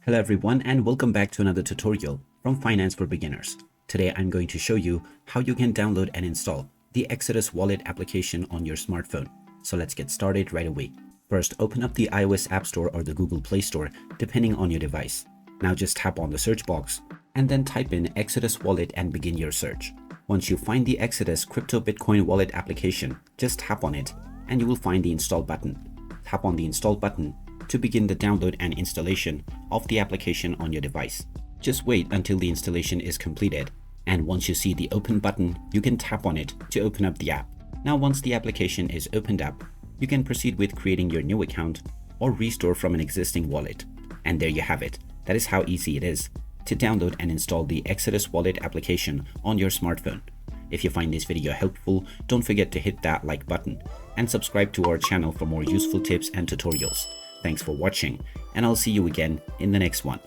Hello everyone and welcome back to another tutorial from Finance for Beginners. Today I'm going to show you how you can download and install the Exodus Wallet application on your smartphone. So let's get started right away. First, open up the iOS App Store or the Google Play Store depending on your device. Now just tap on the search box and then type in Exodus Wallet and begin your search. Once you find the Exodus Crypto Bitcoin Wallet application, just tap on it and you will find the install button. Tap on the install button to begin the download and installation of the application on your device. Just wait until the installation is completed, and once you see the open button, you can tap on it to open up the app. Now once the application is opened up, you can proceed with creating your new account or restore from an existing wallet. And there you have it. That is how easy it is to download and install the Exodus Wallet application on your smartphone. If you find this video helpful, don't forget to hit that like button and subscribe to our channel for more useful tips and tutorials. Thanks for watching, and I'll see you again in the next one.